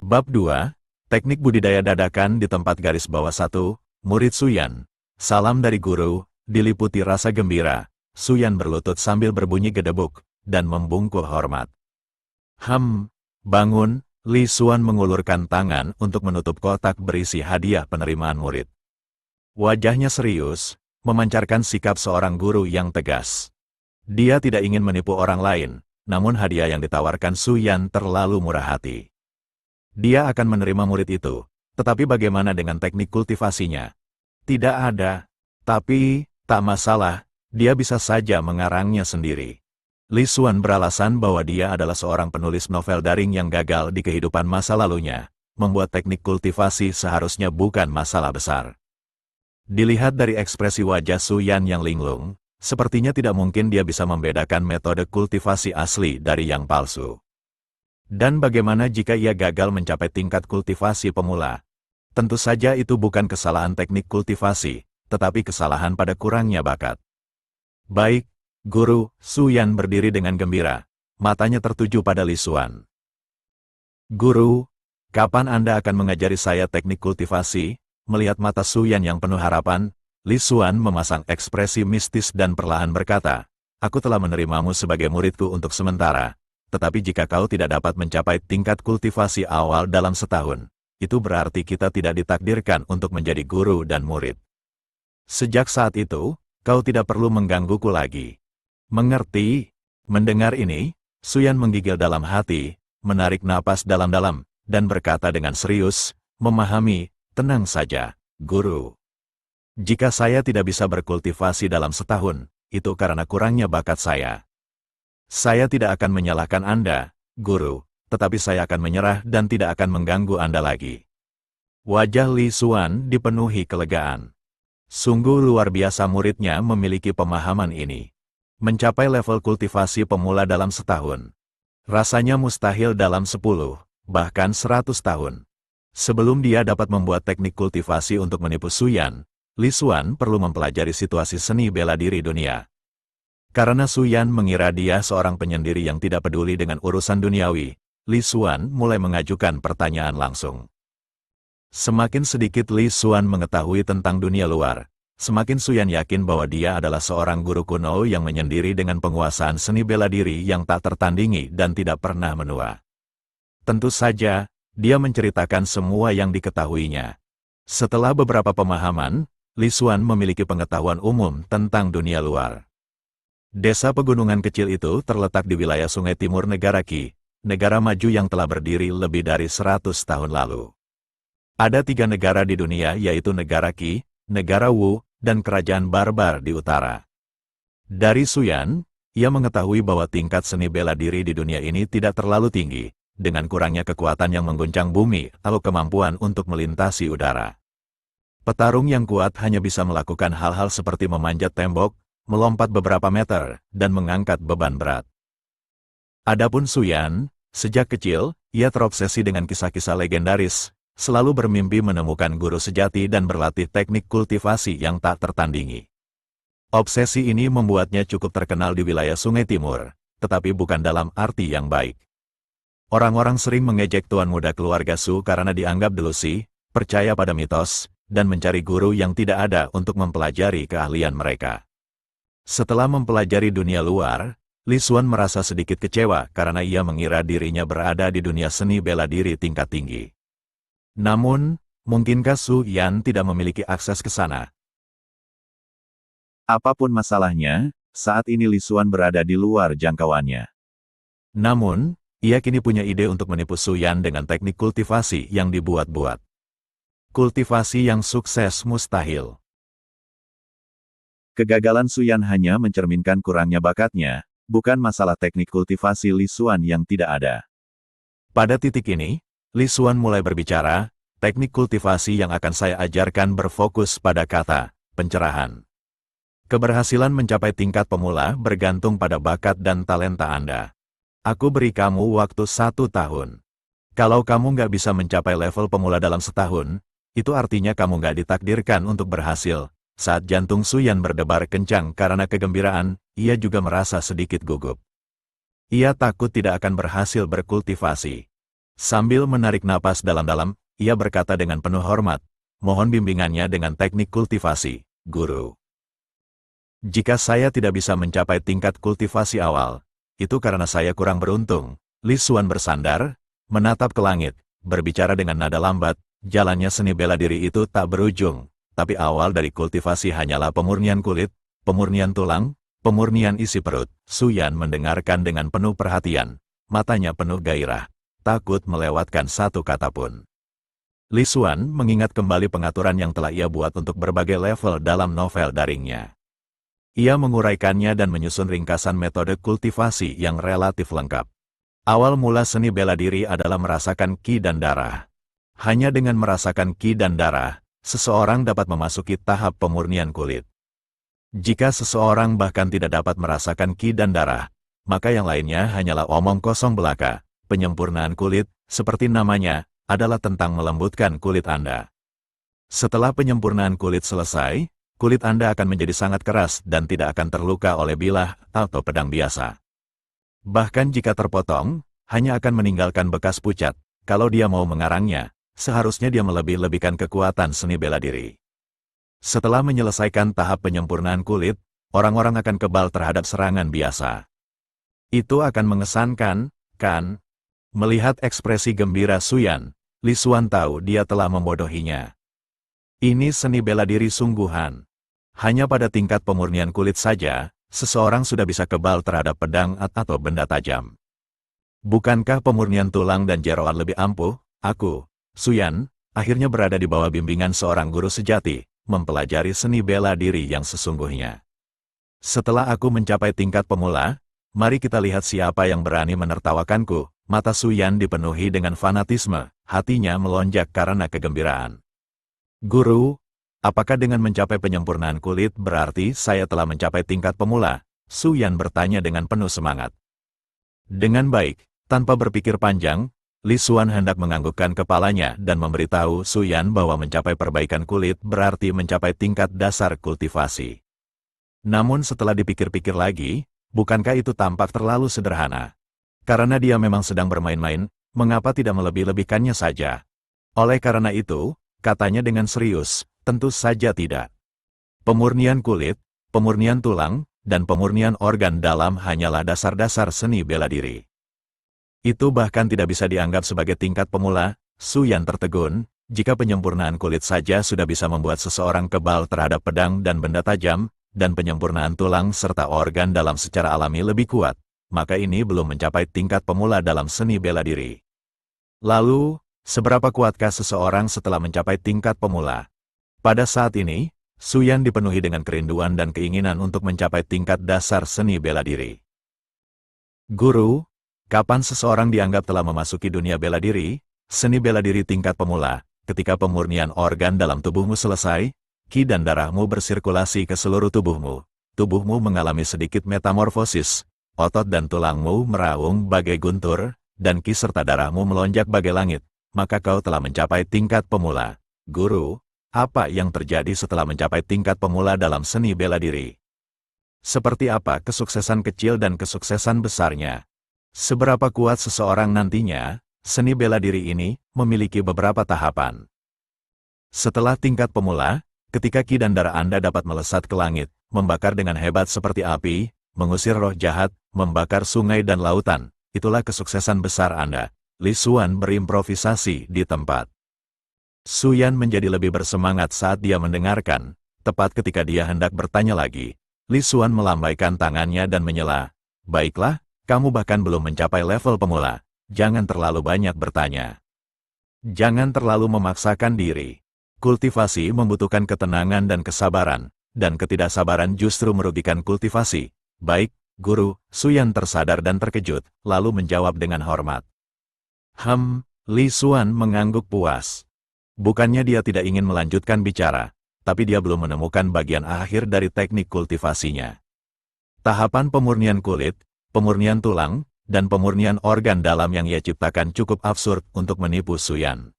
Bab 2, Teknik Budidaya Dadakan di Tempat Garis Bawah 1, Murid Suyan. Salam dari guru, diliputi rasa gembira. Suyan berlutut sambil berbunyi gedebuk, dan membungkuk hormat. Bangun, Li Xuan mengulurkan tangan untuk menutup kotak berisi hadiah penerimaan murid. Wajahnya serius, memancarkan sikap seorang guru yang tegas. Dia tidak ingin menipu orang lain, namun hadiah yang ditawarkan Suyan terlalu murah hati. Dia akan menerima murid itu, tetapi bagaimana dengan teknik kultivasinya? Tidak ada. Tapi, tak masalah, dia bisa saja mengarangnya sendiri. Li Xuan beralasan bahwa dia adalah seorang penulis novel daring yang gagal di kehidupan masa lalunya. Membuat teknik kultivasi seharusnya bukan masalah besar. Dilihat dari ekspresi wajah Suyan yang linglung, sepertinya tidak mungkin dia bisa membedakan metode kultivasi asli dari yang palsu. Dan bagaimana jika ia gagal mencapai tingkat kultivasi pemula? Tentu saja itu bukan kesalahan teknik kultivasi, tetapi kesalahan pada kurangnya bakat. Baik, Guru, Suyan berdiri dengan gembira. Matanya tertuju pada Li Xuan. Guru, kapan Anda akan mengajari saya teknik kultivasi? Melihat mata Suyan yang penuh harapan, Li Xuan memasang ekspresi mistis dan perlahan berkata, "Aku telah menerimamu sebagai muridku untuk sementara. Tetapi jika kau tidak dapat mencapai tingkat kultivasi awal dalam setahun, itu berarti kita tidak ditakdirkan untuk menjadi guru dan murid. Sejak saat itu, kau tidak perlu menggangguku lagi." Mengerti? Mendengar ini, Suyan menggigil dalam hati, menarik napas dalam-dalam, dan berkata dengan serius, "Memahami, tenang saja, Guru. Jika saya tidak bisa berkultivasi dalam setahun, itu karena kurangnya bakat saya. Saya tidak akan menyalahkan Anda, Guru, tetapi saya akan menyerah dan tidak akan mengganggu Anda lagi." Wajah Li Xuan dipenuhi kelegaan. Sungguh luar biasa muridnya memiliki pemahaman ini. Mencapai level kultivasi pemula dalam setahun. Rasanya mustahil dalam 10, bahkan 100 tahun. Sebelum dia dapat membuat teknik kultivasi untuk menipu Suyan, Li Xuan perlu mempelajari situasi seni bela diri dunia. Karena Suyan mengira dia seorang penyendiri yang tidak peduli dengan urusan duniawi, Li Xuan mulai mengajukan pertanyaan langsung. Semakin sedikit Li Xuan mengetahui tentang dunia luar, semakin Suyan yakin bahwa dia adalah seorang guru kuno yang menyendiri dengan penguasaan seni bela diri yang tak tertandingi dan tidak pernah menua. Tentu saja, dia menceritakan semua yang diketahuinya. Setelah beberapa pemahaman, Li Xuan memiliki pengetahuan umum tentang dunia luar. Desa pegunungan kecil itu terletak di wilayah Sungai Timur negara Qi, negara maju yang telah berdiri lebih dari 100 tahun lalu. Ada 3 negara di dunia yaitu negara Qi, negara Wu, dan kerajaan barbar di utara. Dari Suyan, ia mengetahui bahwa tingkat seni bela diri di dunia ini tidak terlalu tinggi, dengan kurangnya kekuatan yang mengguncang bumi atau kemampuan untuk melintasi udara. Petarung yang kuat hanya bisa melakukan hal-hal seperti memanjat tembok, melompat beberapa meter, dan mengangkat beban berat. Adapun Suyan, sejak kecil, ia terobsesi dengan kisah-kisah legendaris, selalu bermimpi menemukan guru sejati dan berlatih teknik kultivasi yang tak tertandingi. Obsesi ini membuatnya cukup terkenal di wilayah Sungai Timur, tetapi bukan dalam arti yang baik. Orang-orang sering mengejek tuan muda keluarga Su karena dianggap delusi, percaya pada mitos, dan mencari guru yang tidak ada untuk mempelajari keahlian mereka. Setelah mempelajari dunia luar, Li Xuan merasa sedikit kecewa karena ia mengira dirinya berada di dunia seni bela diri tingkat tinggi. Namun, mungkinkah Su Yan tidak memiliki akses ke sana? Apapun masalahnya, saat ini Li Xuan berada di luar jangkauannya. Namun, ia kini punya ide untuk menipu Su Yan dengan teknik kultivasi yang dibuat-buat. Kultivasi yang sukses mustahil. Kegagalan Su Yan hanya mencerminkan kurangnya bakatnya, bukan masalah teknik kultivasi Li Xuan yang tidak ada. Pada titik ini, Li Xuan mulai berbicara, teknik kultivasi yang akan saya ajarkan berfokus pada kata, pencerahan. Keberhasilan mencapai tingkat pemula bergantung pada bakat dan talenta Anda. Aku beri kamu waktu 1 tahun. Kalau kamu nggak bisa mencapai level pemula dalam setahun, itu artinya kamu nggak ditakdirkan untuk berhasil. Saat jantung Suyan berdebar kencang karena kegembiraan, ia juga merasa sedikit gugup. Ia takut tidak akan berhasil berkultivasi. Sambil menarik napas dalam-dalam, ia berkata dengan penuh hormat, mohon bimbingannya dengan teknik kultivasi, Guru. Jika saya tidak bisa mencapai tingkat kultivasi awal, itu karena saya kurang beruntung. Li Xuan bersandar, menatap ke langit, berbicara dengan nada lambat, jalannya seni bela diri itu tak berujung, tapi awal dari kultivasi hanyalah pemurnian kulit, pemurnian tulang, pemurnian isi perut. Su Yan mendengarkan dengan penuh perhatian, matanya penuh gairah, takut melewatkan satu kata pun. Li Xuan mengingat kembali pengaturan yang telah ia buat untuk berbagai level dalam novel daringnya. Ia menguraikannya dan menyusun ringkasan metode kultivasi yang relatif lengkap. Awal mula seni bela diri adalah merasakan ki dan darah. Hanya dengan merasakan ki dan darah, seseorang dapat memasuki tahap pemurnian kulit. Jika seseorang bahkan tidak dapat merasakan ki dan darah, maka yang lainnya hanyalah omong kosong belaka. Penyempurnaan kulit, seperti namanya, adalah tentang melembutkan kulit Anda. Setelah penyempurnaan kulit selesai, kulit Anda akan menjadi sangat keras dan tidak akan terluka oleh bilah atau pedang biasa. Bahkan jika terpotong, hanya akan meninggalkan bekas pucat. Kalau dia mau mengarangnya, seharusnya dia melebih-lebihkan kekuatan seni bela diri. Setelah menyelesaikan tahap penyempurnaan kulit, orang-orang akan kebal terhadap serangan biasa. Itu akan mengesankan, kan? Melihat ekspresi gembira Su Yan, Li Xuan tahu dia telah membodohinya. Ini seni bela diri sungguhan. Hanya pada tingkat pemurnian kulit saja, seseorang sudah bisa kebal terhadap pedang atau benda tajam. Bukankah pemurnian tulang dan jeroan lebih ampuh? Aku, Su Yan, akhirnya berada di bawah bimbingan seorang guru sejati, mempelajari seni bela diri yang sesungguhnya. Setelah aku mencapai tingkat pemula, mari kita lihat siapa yang berani menertawakanku. Mata Su Yan dipenuhi dengan fanatisme, hatinya melonjak karena kegembiraan. Guru, apakah dengan mencapai penyempurnaan kulit berarti saya telah mencapai tingkat pemula? Su Yan bertanya dengan penuh semangat. Dengan baik, tanpa berpikir panjang, Li Xuan hendak menganggukkan kepalanya dan memberitahu Su Yan bahwa mencapai perbaikan kulit berarti mencapai tingkat dasar kultivasi. Namun setelah dipikir-pikir lagi, bukankah itu tampak terlalu sederhana? Karena dia memang sedang bermain-main, mengapa tidak melebih-lebihkannya saja? Oleh karena itu, katanya dengan serius, tentu saja tidak. Pemurnian kulit, pemurnian tulang, dan pemurnian organ dalam hanyalah dasar-dasar seni bela diri. Itu bahkan tidak bisa dianggap sebagai tingkat pemula. Su Yan tertegun, jika penyempurnaan kulit saja sudah bisa membuat seseorang kebal terhadap pedang dan benda tajam, dan penyempurnaan tulang serta organ dalam secara alami lebih kuat, maka ini belum mencapai tingkat pemula dalam seni bela diri. Lalu, seberapa kuatkah seseorang setelah mencapai tingkat pemula? Pada saat ini, Su Yan dipenuhi dengan kerinduan dan keinginan untuk mencapai tingkat dasar seni bela diri. Guru, kapan seseorang dianggap telah memasuki dunia bela diri, seni bela diri tingkat pemula, ketika pemurnian organ dalam tubuhmu selesai, ki dan darahmu bersirkulasi ke seluruh tubuhmu mengalami sedikit metamorfosis, otot dan tulangmu meraung bagai guntur, dan ki serta darahmu melonjak bagai langit, maka kau telah mencapai tingkat pemula. Guru, apa yang terjadi setelah mencapai tingkat pemula dalam seni bela diri? Seperti apa kesuksesan kecil dan kesuksesan besarnya? Seberapa kuat seseorang nantinya? Seni bela diri ini memiliki beberapa tahapan. Setelah tingkat pemula, ketika ki dan darah Anda dapat melesat ke langit, membakar dengan hebat seperti api, mengusir roh jahat, membakar sungai dan lautan, itulah kesuksesan besar Anda. Li Xuan berimprovisasi di tempat. Su Yan menjadi lebih bersemangat saat dia mendengarkan. Tepat ketika dia hendak bertanya lagi, Li Xuan melambaikan tangannya dan menyela. Baiklah, kamu bahkan belum mencapai level pemula. Jangan terlalu banyak bertanya. Jangan terlalu memaksakan diri. Kultivasi membutuhkan ketenangan dan kesabaran, dan ketidaksabaran justru merugikan kultivasi. Baik, Guru. Su Yan tersadar dan terkejut, lalu menjawab dengan hormat. Li Xuan mengangguk puas. Bukannya dia tidak ingin melanjutkan bicara, tapi dia belum menemukan bagian akhir dari teknik kultivasinya. Tahapan pemurnian kulit, pemurnian tulang, dan pemurnian organ dalam yang ia ciptakan cukup absurd untuk menipu Su Yan.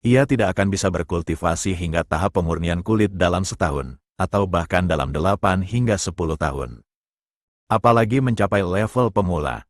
Ia tidak akan bisa berkultivasi hingga tahap pemurnian kulit dalam setahun, atau bahkan dalam 8 hingga 10 tahun. Apalagi mencapai level pemula.